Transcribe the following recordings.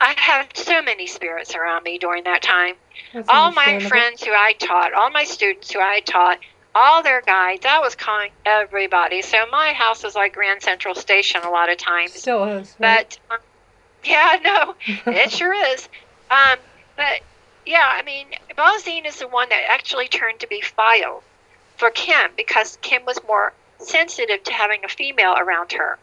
I had so many spirits around me during that time. That's All my understandable. friends who I taught, all my students who I taught, all their guides, I was calling everybody. So my house was like Grand Central Station a lot of times. Still is, right? But yeah, no, it sure is. Um, but yeah, I mean, Bosine is the one that actually turned to be File for Kim because Kim was more sensitive to having a female around her.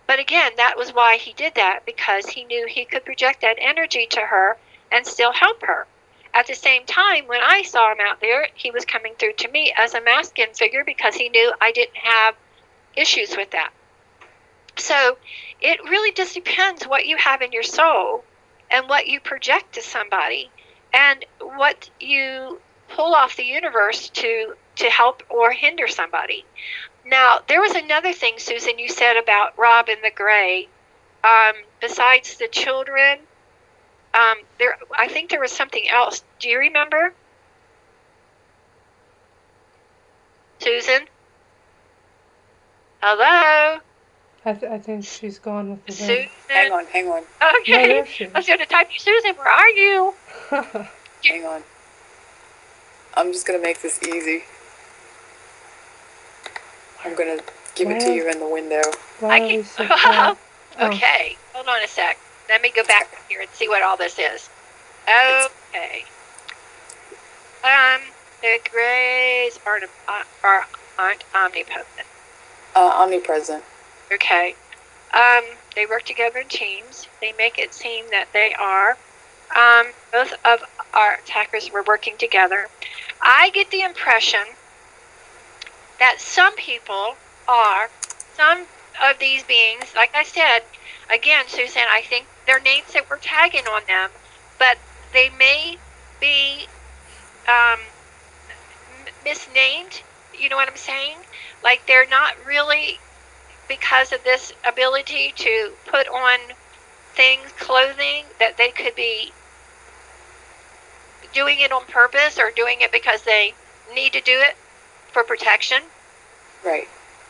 But again, that was why he did that, because he knew he could project that energy to her and still help her. At the same time, when I saw him out there, he was coming through to me as a masculine figure because he knew I didn't have issues with that. So it really just depends what you have in your soul and what you project to somebody and what you pull off the universe to help or hinder somebody. Now, there was another thing, Susan, you said about Rob and the Gray. Besides the children, I think there was something else. Do you remember? Susan? Hello? I think she's gone with the Susan? wind. Hang on. No, Okay. there she is. I was going to type you, Susan, where are you? Hang on. I'm just going to make this easy. I'm going to give it to you in the window. Why are we so quiet? Okay, hold on a sec. Let me go back here and see what all this is. Okay. The Greys aren't omnipotent. Omnipresent. Okay. They work together in teams. They make it seem that they are. Both of our attackers were working together. I get the impression that some people are, some of these beings, like I said, again, Susan, I think they're names that we're tagging on them, but they may be misnamed, you know what I'm saying? Like they're not really, because of this ability to put on things, clothing, that they could be doing it on purpose or doing it because they need to do it for protection. Right.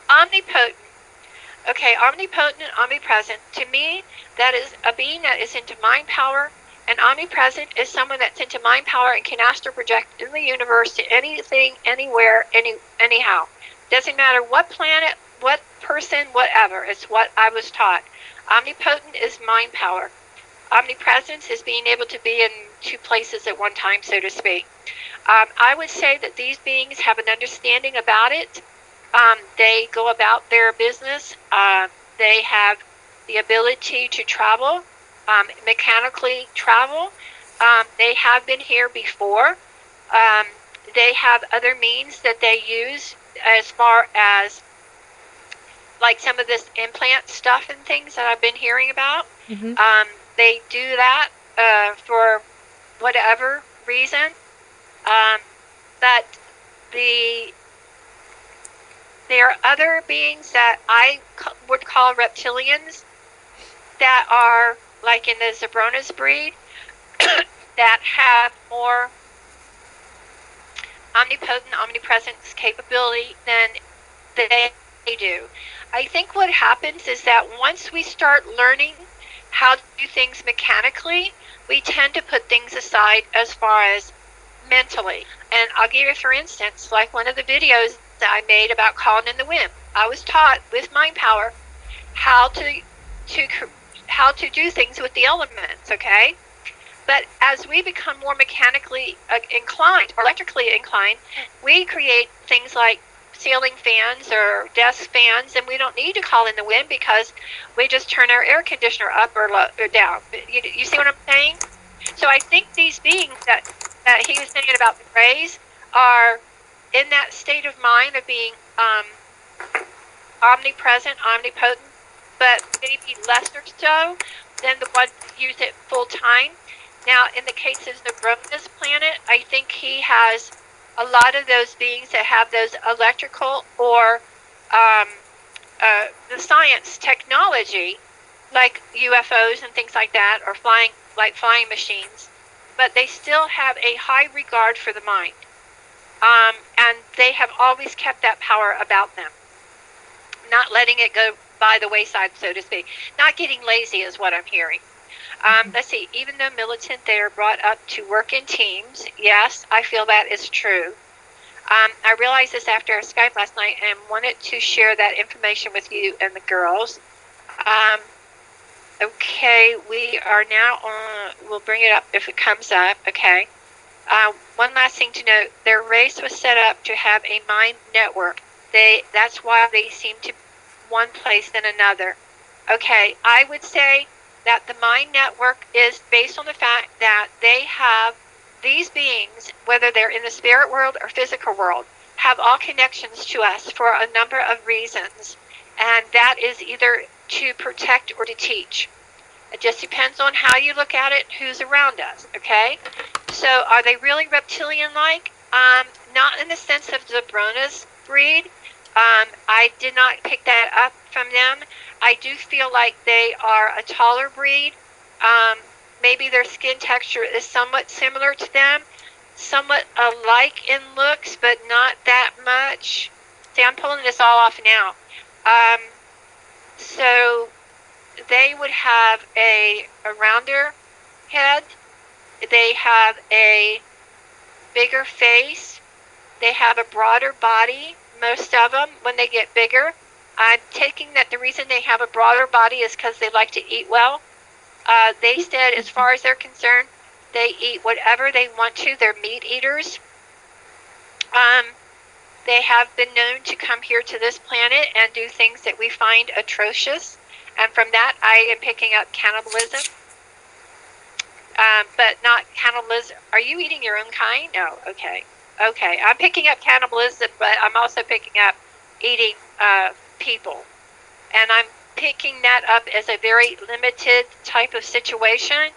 Omnipotent. Okay, omnipotent and omnipresent. To me, that is a being that is into mind power, and omnipresent is someone that's into mind power and can astral project in the universe to anything, anywhere, anyhow. Doesn't matter what planet, what person, whatever. It's what I was taught. Omnipotent is mind power. Omnipresence is being able to be in two places at one time, so to speak. I would say that these beings have an understanding about it. They go about their business. They have the ability to travel, mechanically travel. They have been here before. They have other means that they use as far as like some of this implant stuff and things that I've been hearing about. Mm-hmm. They do that for whatever reason. But there are other beings that I would call reptilians that are like in the Zabronis breed that have more omnipotent, omnipresence capability than they do. I think what happens is that once we start learning how to do things mechanically, we tend to put things aside as far as mentally. And I'll give you, for instance, like one of the videos that I made about calling in the wind. I was taught with mind power how to do things with the elements, okay? But as we become more mechanically inclined, or electrically inclined, we create things like ceiling fans or desk fans, and we don't need to call in the wind because we just turn our air conditioner up or down. You see what I'm saying? So I think these beings that he was saying about the Greys are in that state of mind of being omnipresent, omnipotent, but maybe lesser so than the ones that use it full time. Now, in the case of the Bronus planet, I think he has a lot of those beings that have those electrical or the science technology, like UFOs and things like that, or flying machines, but they still have a high regard for the mind. And they have always kept that power about them, not letting it go by the wayside, so to speak. Not getting lazy is what I'm hearing. Let's see. Even though militant, they are brought up to work in teams. Yes, I feel that is true. I realized this after our Skype last night and wanted to share that information with you and the girls. Okay, we are now on, we'll bring it up if it comes up, okay. One last thing to note, their race was set up to have a mind network. That's why they seem to be one place than another. Okay, I would say that the mind network is based on the fact that they have these beings, whether they're in the spirit world or physical world, have all connections to us for a number of reasons. And that is either to protect or to teach. It just depends on how you look at it, who's around us, okay? So are they really reptilian-like? Not in the sense of the Brona's breed. I did not pick that up from them. I do feel like they are a taller breed. Maybe their skin texture is somewhat similar to them, somewhat alike in looks, but not that much. See, I'm pulling this all off now. So they would have a rounder head. They have a bigger face. They have a broader body, most of them, when they get bigger. I'm taking that the reason they have a broader body is because they like to eat well. They said, as far as they're concerned, they eat whatever they want to. They're meat eaters. They have been known to come here to this planet and do things that we find atrocious. And from that, I am picking up cannibalism. But not cannibalism. Are you eating your own kind? No. Okay. Okay. I'm picking up cannibalism, but I'm also picking up eating people. And I'm picking that up as a very limited type of situation.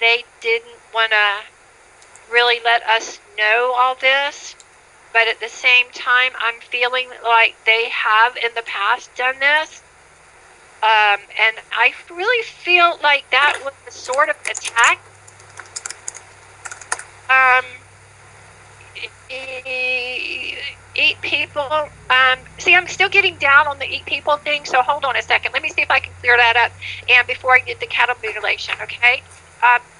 They didn't want to really let us know all this. But at the same time, I'm feeling like they have in the past done this. And I really feel like that was a sort of attack. Eat people. See, I'm still getting down on the eat people thing, so hold on a second. Let me see if I can clear that up. And before I get the cattle mutilation, okay?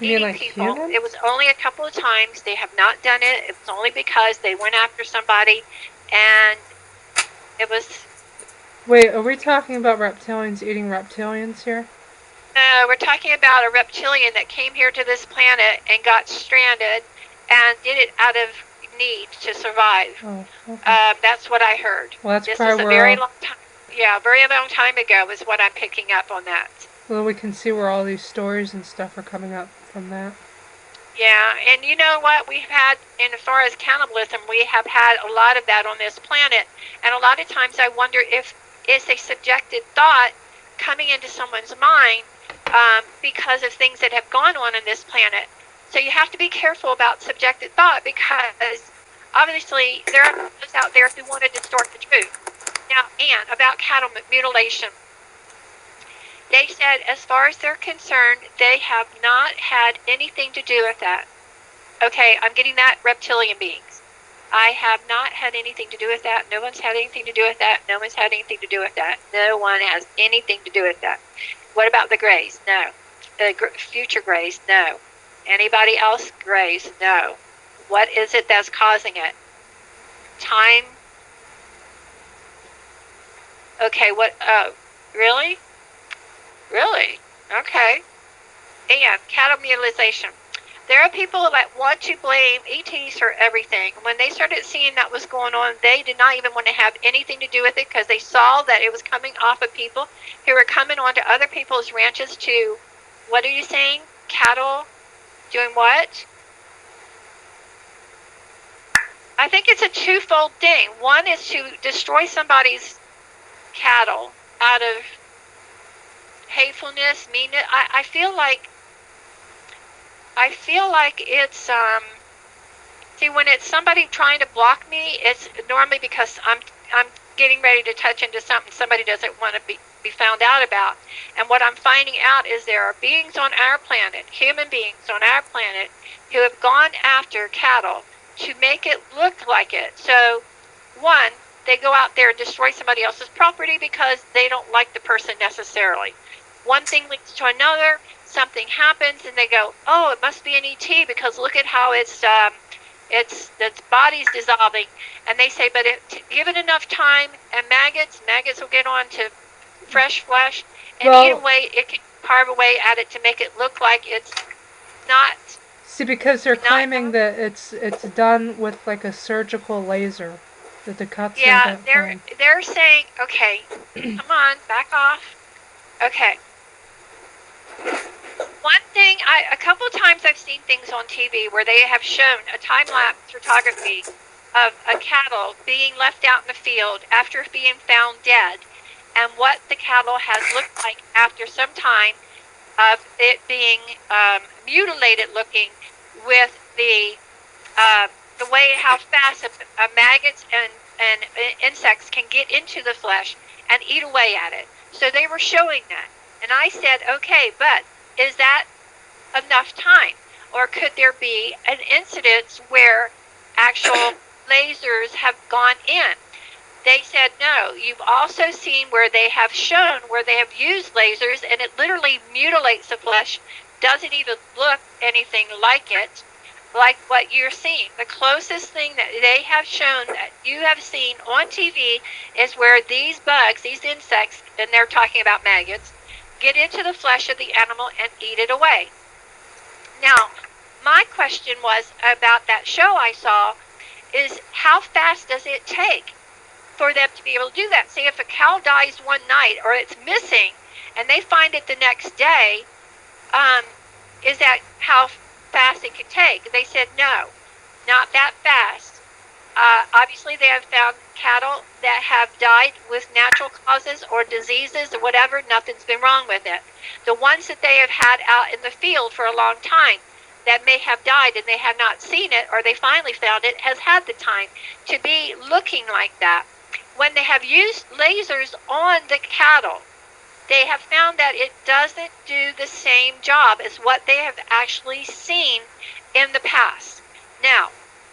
Eating like people. Humans? It was only a couple of times. They have not done it. It was only because they went after somebody, and it was... Wait, are we talking about reptilians eating reptilians here? No, we're talking about a reptilian that came here to this planet and got stranded and did it out of need to survive. Oh, okay. That's what I heard. Well, that's this probably is a very long time. Yeah, very long time ago is what I'm picking up on that. Well, we can see where all these stories and stuff are coming up from that. Yeah, and you know what? We've had, and as far as cannibalism, we have had a lot of that on this planet. And a lot of times I wonder if it's a subjected thought coming into someone's mind because of things that have gone on this planet. So you have to be careful about subjected thought because obviously there are those out there who want to distort the truth. Now, and about cattle mutilation. They said, as far as they're concerned, they have not had anything to do with that. Okay, I'm getting that, reptilian beings. I have not had anything to do with that. No one's had anything to do with that. No one's had anything to do with that. No one has anything to do with that. What about the Greys? No. The future Greys? No. Anybody else? Greys? No. What is it that's causing it? Time? Okay, what? Really? Really? Okay. And cattle mutilation. There are people that want to blame ETs for everything. When they started seeing that was going on, they did not even want to have anything to do with it because they saw that it was coming off of people who were coming onto other people's ranches to, what are you saying? Cattle doing what? I think it's a twofold thing. One is to destroy somebody's cattle out of hatefulness, meanness. I feel like it's see, when it's somebody trying to block me, it's normally because I'm getting ready to touch into something somebody doesn't want to be found out about. And what I'm finding out is there are beings on our planet, human beings on our planet, who have gone after cattle to make it look like it. So, one, they go out there and destroy somebody else's property because they don't like the person necessarily. One thing leads to another. something happens and they go, oh, it must be an ET because look at how its body's dissolving. And they say, but give it enough time and maggots will get on to fresh flesh and eat away. It can carve away at it to make it look like it's not. See, because they're claiming that it's done with like a surgical laser, that the cuts Yeah, are they're saying, okay, come on, back off. Okay. One thing, a couple of times I've seen things on TV where they have shown a time-lapse photography of a cattle being left out in the field after being found dead, and what the cattle has looked like after some time of it being mutilated looking, with the way how fast maggots and insects can get into the flesh and eat away at it. So they were showing that. And I said, okay, but is that enough time? Or could there be an incident where actual lasers have gone in? They said, no. You've also seen where they have shown where they have used lasers and it literally mutilates the flesh, doesn't even look anything like it, like what you're seeing. The closest thing that they have shown that you have seen on TV is where these bugs, these insects, and they're talking about maggots, get into the flesh of the animal and eat it away. Now, my question was about that show I saw is how fast does it take for them to be able to do that? Say if a cow dies one night or it's missing and they find it the next day, is that how fast it could take? They said no, not that fast. Obviously, they have found cattle that have died with natural causes or diseases or whatever. Nothing's been wrong with it. The ones that they have had out in the field for a long time that may have died and they have not seen it, or they finally found it, has had the time to be looking like that. When they have used lasers on the cattle, they have found that it doesn't do the same job as what they have actually seen in the past. Now,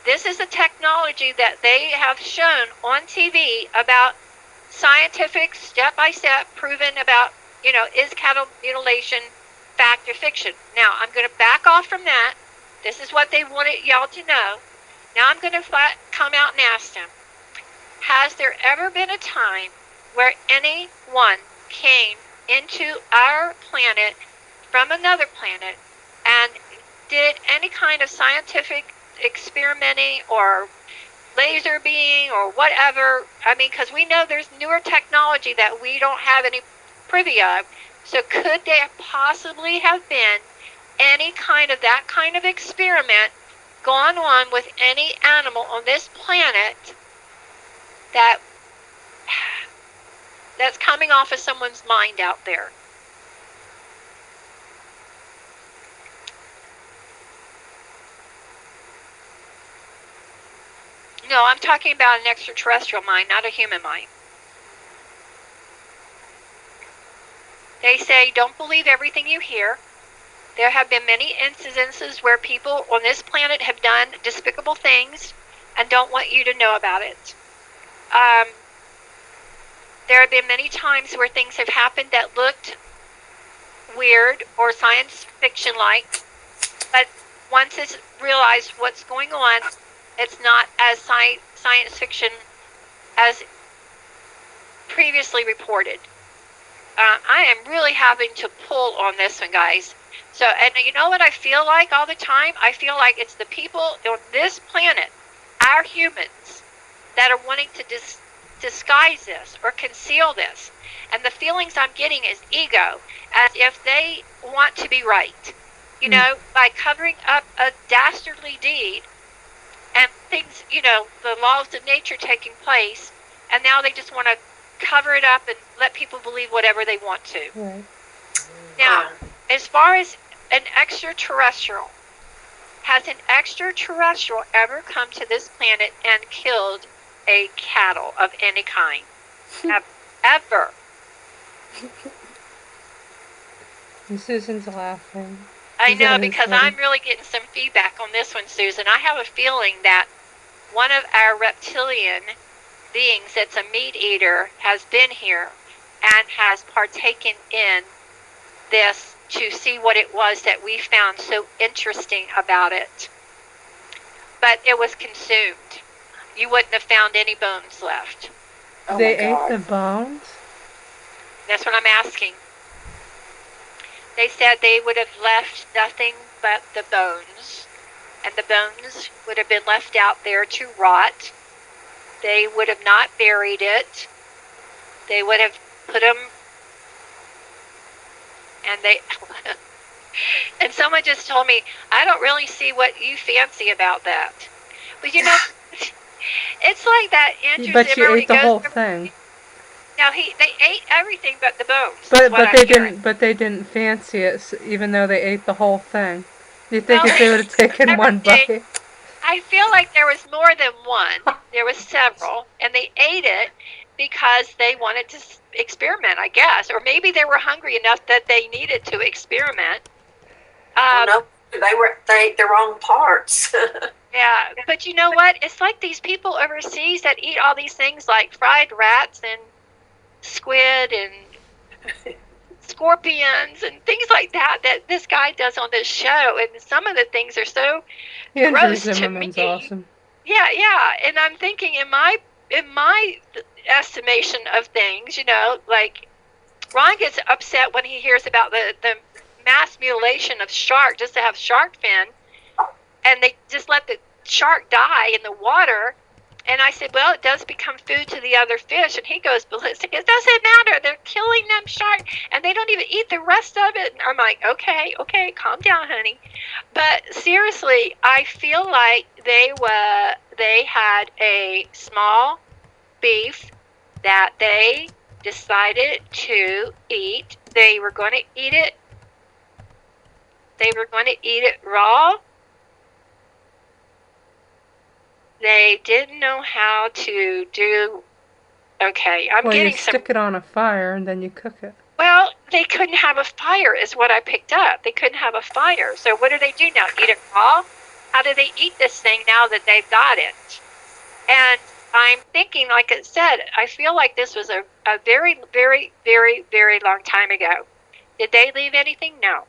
this is a technology that they have shown on TV about scientific, step-by-step, proven about, is cattle mutilation fact or fiction. Now, I'm going to back off from that. This is what they wanted y'all to know. Now I'm going to come out and ask them, has there ever been a time where anyone came into our planet from another planet and did any kind of scientific experimenting or laser beam or whatever? I mean, because we know there's newer technology that we don't have any privy of. So could there possibly have been any kind of that kind of experiment gone on with any animal on this planet that's coming off of someone's mind out there? No, I'm talking about an extraterrestrial mind, not a human mind. They say, don't believe everything you hear. There have been many incidences where people on this planet have done despicable things and don't want you to know about it. There have been many times where things have happened that looked weird or science fiction-like, but once it's realized what's going on, it's not as science fiction as previously reported. I am really having to pull on this one, guys. So, and you know what I feel like all the time? I feel like it's the people on this planet, our humans, that are wanting to disguise this or conceal this. And the feelings I'm getting is ego, as if they want to be right. You know, by covering up a dastardly deed and things, the laws of nature taking place, and now they just want to cover it up and let people believe whatever they want to. Right. Now, as far as an extraterrestrial, has an extraterrestrial ever come to this planet and killed a cattle of any kind? Ever? And Susan's laughing. I know, because I'm really getting some feedback on this one, Susan. I have a feeling that one of our reptilian beings that's a meat eater has been here and has partaken in this to see what it was that we found so interesting about it. But it was consumed. You wouldn't have found any bones left. Oh They my ate God. the bones? That's what I'm asking. They said they would have left nothing but the bones, and the bones would have been left out there to rot. They would have not buried it. They would have put them, and they, and someone just told me, I don't really see what you fancy about that. But you know, it's like that Andrew But Zimmer you when ate he the goes whole to- thing. Now they ate everything but the bones. is But what I'm they hearing. didn't. But they didn't fancy it, even though they ate the whole thing. Do you think Well, if they would have taken one everything. bite? I feel like there was more than one. There was several, and they ate it because they wanted to experiment, I guess, or maybe they were hungry enough that they needed to experiment. No, they ate the wrong parts. Yeah, but you know what? It's like these people overseas that eat all these things like fried rats and squid and scorpions and things like that this guy does on this show, and some of the things are so Andrew gross to Zimmerman's me. awesome. Yeah, and I'm thinking in my estimation of things, you know, like Ron gets upset when he hears about the mass mutilation of shark just to have shark fin, and they just let the shark die in the water. And I said, well, it does become food to the other fish. And he goes ballistic. It doesn't matter. They're killing them shark, and they don't even eat the rest of it. And I'm like, okay, calm down, honey. But seriously, I feel like they had a small beef that they decided to eat. They were going to eat it. They were going to eat it raw. They didn't know how to do. Okay, I'm Well, getting you some. stick it on a fire and then you cook it. Well, they couldn't have a fire, is what I picked up. They couldn't have a fire. So what do they do now? Eat it raw? How do they eat this thing now that they've got it? And I'm thinking, like I said, I feel like this was a very, very, very, very long time ago. Did they leave anything? No.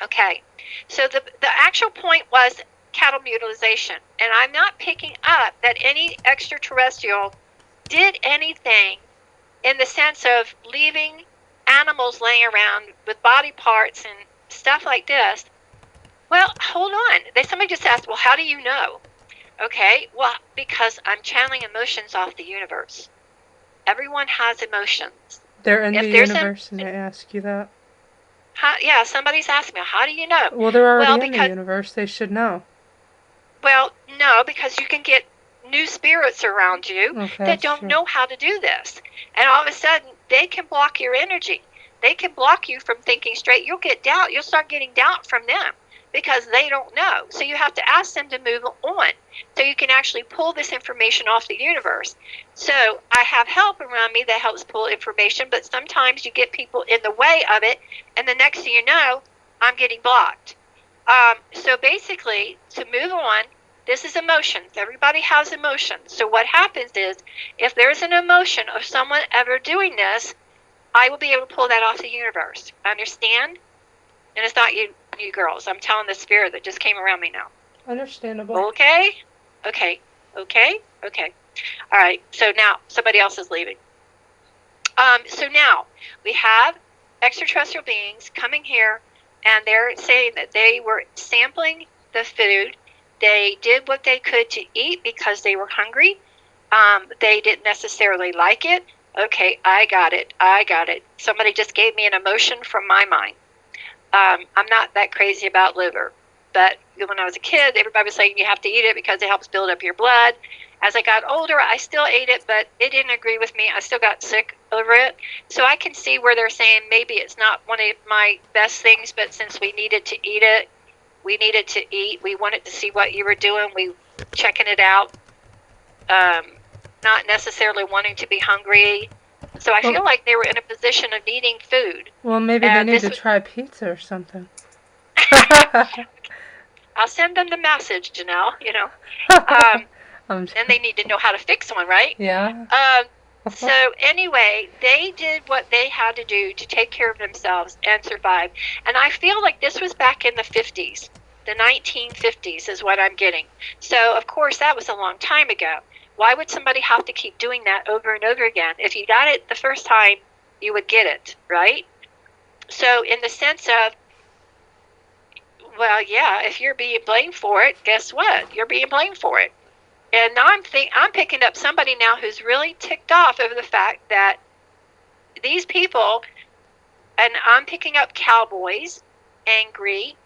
Okay. So the actual point was cattle mutilization. And I'm not picking up that any extraterrestrial did anything in the sense of leaving animals laying around with body parts and stuff like this. Well, hold on. Somebody just asked, well, how do you know? Okay, well, because I'm channeling emotions off the universe. Everyone has emotions. They're in the universe and they ask you that? Yeah, somebody's asking me, how do you know? Well, they're already in the universe. They should know. Well, no, because you can get new spirits around you that don't know how to do this. And all of a sudden, they can block your energy. They can block you from thinking straight. You'll get doubt. You'll start getting doubt from them because they don't know. So you have to ask them to move on so you can actually pull this information off the universe. So I have help around me that helps pull information, but sometimes you get people in the way of it, and the next thing you know, I'm getting blocked. So basically, to move on, this is emotions. Everybody has emotions. So what happens is, if there's an emotion of someone ever doing this, I will be able to pull that off the universe. Understand? And it's not you girls. I'm telling the spirit that just came around me now. Understandable. Okay. All right. So now somebody else is leaving. So now we have extraterrestrial beings coming here, and they're saying that they were sampling the food. They did what they could to eat because they were hungry. They didn't necessarily like it. Okay, I got it. Somebody just gave me an emotion from my mind. I'm not that crazy about liver, but when I was a kid, everybody was saying you have to eat it because it helps build up your blood. As I got older, I still ate it, but it didn't agree with me. I still got sick over it. So I can see where they're saying maybe it's not one of my best things, but since we needed to eat it, we needed to eat. We wanted to see what you were doing. We checking it out. Not necessarily wanting to be hungry. So I feel like they were in a position of needing food. Well, maybe they need to try pizza or something. I'll send them the message, Janelle, you know. And they need to know how to fix one, right? Yeah. So anyway, they did what they had to do to take care of themselves and survive. And I feel like this was back in the 50s. The 1950s is what I'm getting. So, of course, that was a long time ago. Why would somebody have to keep doing that over and over again? If you got it the first time, you would get it, right? So in the sense of, well, yeah, if you're being blamed for it, guess what? You're being blamed for it. And now I'm picking up somebody now who's really ticked off over the fact that these people, and I'm picking up cowboys, angry,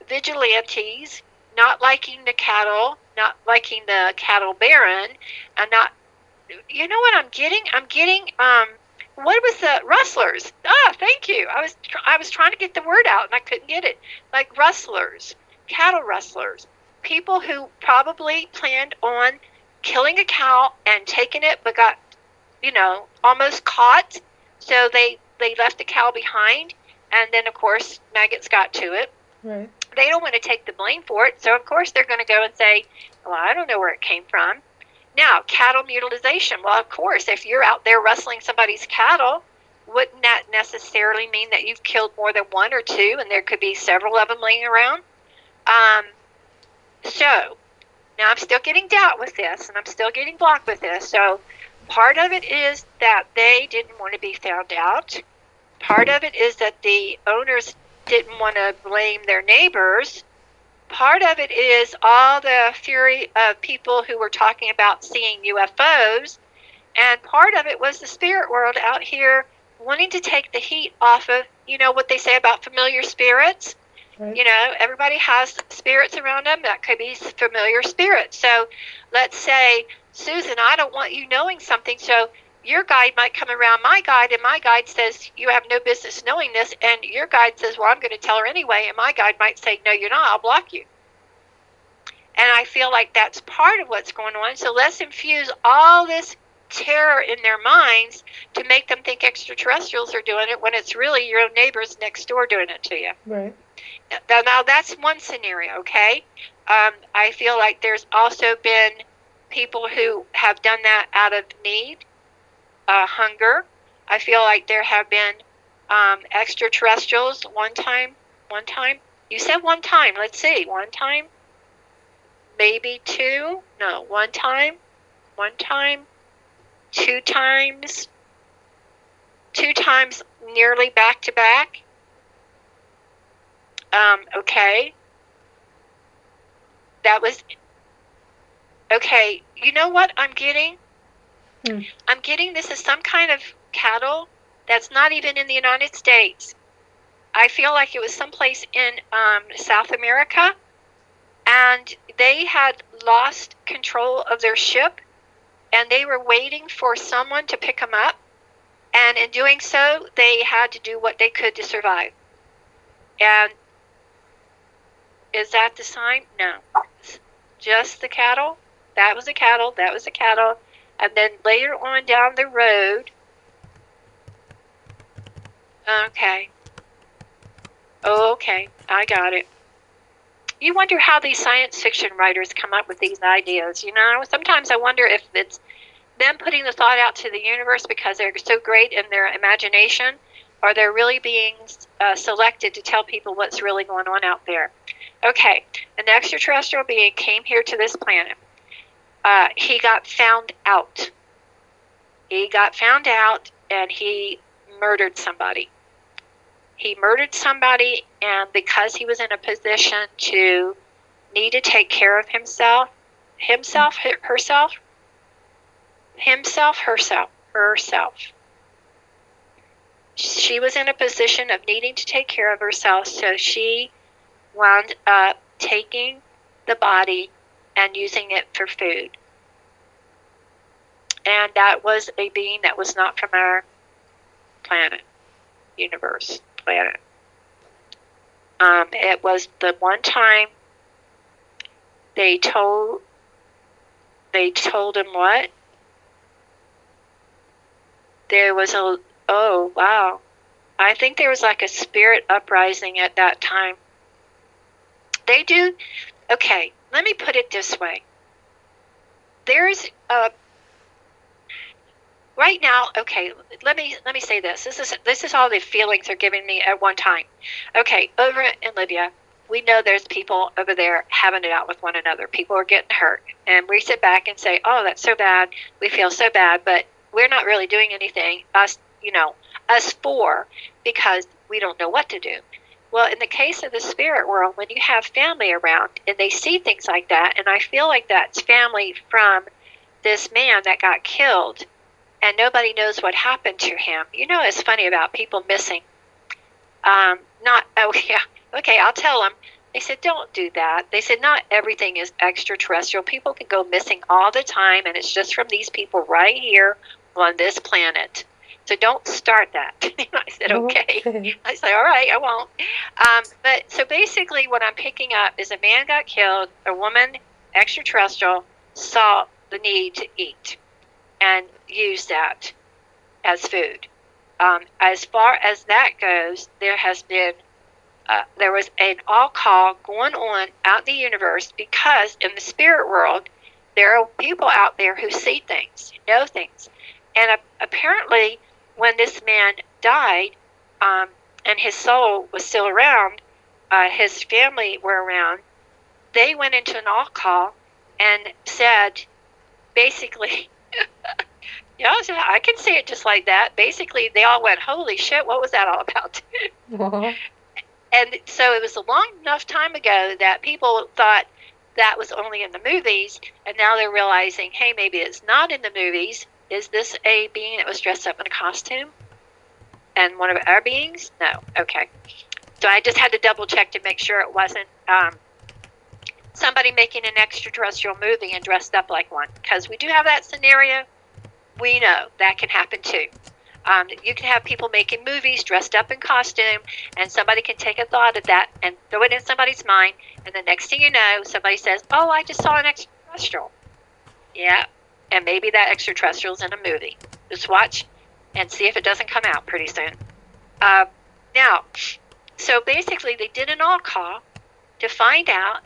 vigilantes, not liking the cattle, not liking the cattle baron, and not, you know what I'm getting? I'm getting, what was the rustlers? Ah, thank you. I was trying to get the word out and I couldn't get it. Like rustlers, cattle rustlers, people who probably planned on killing a cow and taking it, but got, almost caught. So they left the cow behind, and then of course maggots got to it. Right. They don't want to take the blame for it, so of course they're going to go and say, well, I don't know where it came from. Now, cattle mutilization. Well, of course, if you're out there rustling somebody's cattle, wouldn't that necessarily mean that you've killed more than one or two, and there could be several of them laying around? So, now I'm still getting doubt with this, and I'm still getting blocked with this. So, part of it is that they didn't want to be found out. Part of it is that the owners didn't want to blame their neighbors. Part of it is all the fury of people who were talking about seeing UFOs. And part of it was the spirit world out here wanting to take the heat off of, what they say about familiar spirits. Right. Everybody has spirits around them. That could be familiar spirits. So let's say, Susan, I don't want you knowing something. So your guide might come around my guide, and my guide says, you have no business knowing this. And your guide says, well, I'm going to tell her anyway. And my guide might say, no, you're not. I'll block you. And I feel like that's part of what's going on. So let's infuse all this terror in their minds to make them think extraterrestrials are doing it when it's really your own neighbors next door doing it to you. Right. Now that's one scenario, okay? I feel like there's also been people who have done that out of need, hunger. I feel like there have been extraterrestrials one time. You said one time. Let's see. One time. Maybe two. No, one time. Two times. Two times nearly back to back. Okay. That was... Okay, you know what I'm getting? I'm getting this is some kind of cattle that's not even in the United States. I feel like it was someplace in South America, and they had lost control of their ship, and they were waiting for someone to pick them up, and in doing so, they had to do what they could to survive. And is that the sign? No. Just the cattle? That was a cattle. And then later on down the road, okay, I got it. You wonder how these science fiction writers come up with these ideas, Sometimes I wonder if it's them putting the thought out to the universe because they're so great in their imagination, or they're really being selected to tell people what's really going on out there. Okay, an extraterrestrial being came here to this planet. He got found out. And he murdered somebody. And because he was in a position to need to take care of herself. She was in a position of needing to take care of herself, so she wound up taking the body and using it for food. And that was a being that was not from our planet. It was the one time they told him what? There was oh wow. I think there was like a spirit uprising at that time. They do, okay, let me put it this way. There's right now, okay, let me say this. This is all the feelings they're giving me at one time. Okay, over in Libya, we know there's people over there having it out with one another. People are getting hurt. And we sit back and say, oh, that's so bad. We feel so bad, but we're not really doing anything, us four, because we don't know what to do. Well, in the case of the spirit world, when you have family around and they see things like that, and I feel like that's family from this man that got killed, and nobody knows what happened to him. You know, it's funny about people missing. Okay, I'll tell them. They said, don't do that. They said, not everything is extraterrestrial. People can go missing all the time, and it's just from these people right here on this planet. So don't start that. I said, okay. I said, all right, I won't. But so basically what I'm picking up is a man got killed, a woman, extraterrestrial, saw the need to eat and use that as food. As far as that goes, there was an all call going on out in the universe, because in the spirit world, there are people out there who see things, know things. And apparently, when this man died, and his soul was still around, his family were around, they went into an all call and said, basically, yeah, I can say it just like that. Basically, they all went, holy shit, what was that all about? Uh-huh. And so it was a long enough time ago that people thought that was only in the movies, and now they're realizing, hey, maybe it's not in the movies. Is this a being that was dressed up in a costume? And one of our beings? No. Okay. So I just had to double check to make sure it wasn't somebody making an extraterrestrial movie and dressed up like one. Because we do have that scenario. We know that can happen too. You can have people making movies dressed up in costume, and somebody can take a thought of that and throw it in somebody's mind, and the next thing you know, somebody says, oh, I just saw an extraterrestrial. Yeah, and maybe that extraterrestrial's in a movie. Just watch and see if it doesn't come out pretty soon. Now, so basically they did an all call to find out,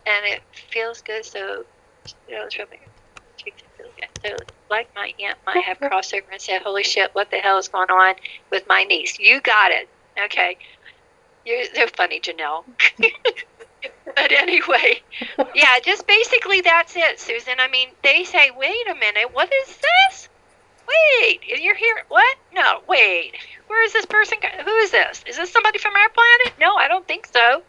and it feels good, so it's really so like my aunt might have crossed over and said, holy shit, what the hell is going on with my niece? You got it. Okay. They're funny, Janelle. But anyway, yeah, just basically that's it, Susan. I mean, they say, wait a minute, what is this? Wait, you're here. What? No, wait. Where is this person? Who is this? Is this somebody from our planet? No, I don't think so.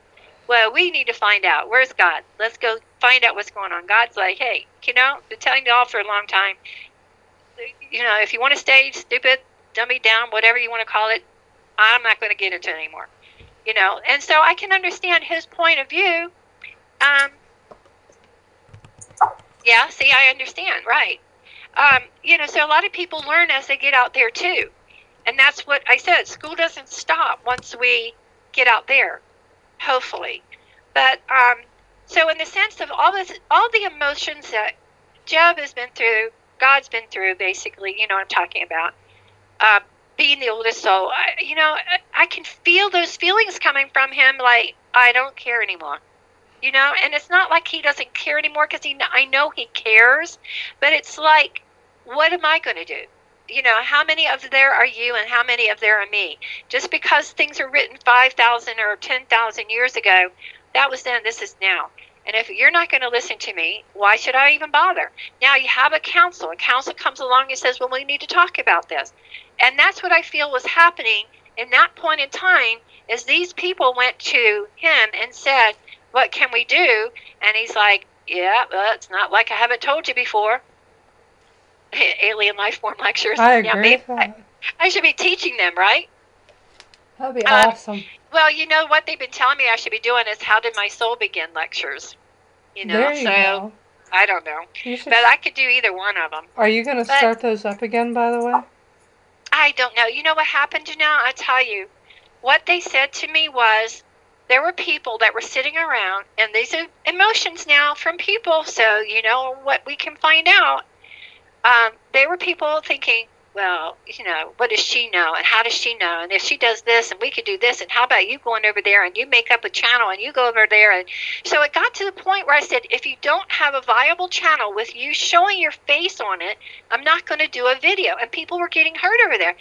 Well, we need to find out. Where's God? Let's go find out what's going on. God's like, hey, I've been telling you all for a long time, if you want to stay stupid, dummy down, whatever you want to call it, I'm not going to get into it anymore. And so I can understand his point of view. Yeah, see, I understand, right. So a lot of people learn as they get out there too. And that's what I said. School doesn't stop once we get out there, hopefully. But so in the sense of all the emotions that Jeb has been through, God's been through, basically, what I'm talking about. Being the oldest soul, I can feel those feelings coming from him, like, I don't care anymore. And it's not like he doesn't care anymore, because I know he cares, but it's like, what am I going to do? How many of there are you and how many of there are me? Just because things are written 5,000 or 10,000 years ago, that was then, this is now. And if you're not going to listen to me, why should I even bother? Now you have a council. A council comes along and says, well, we need to talk about this. And that's what I feel was happening in that point in time, is these people went to him and said, what can we do? And he's like, yeah, well, it's not like I haven't told you before. Alien life form lectures. I agree with that. I should be teaching them, right? That'd be awesome. Well, what they've been telling me I should be doing is How Did My Soul Begin lectures. There you go. I don't know. But I could do either one of them. Are you going to start those up again, by the way? I don't know. You know what happened now? I'll tell you. What they said to me was, there were people that were sitting around, and these are emotions now from people, so what we can find out. They were people thinking, well, what does she know, and how does she know, and if she does this, and we could do this, and how about you going over there, and you make up a channel, and you go over there, and so it got to the point where I said, if you don't have a viable channel with you showing your face on it, I'm not going to do a video, and people were getting hurt over that.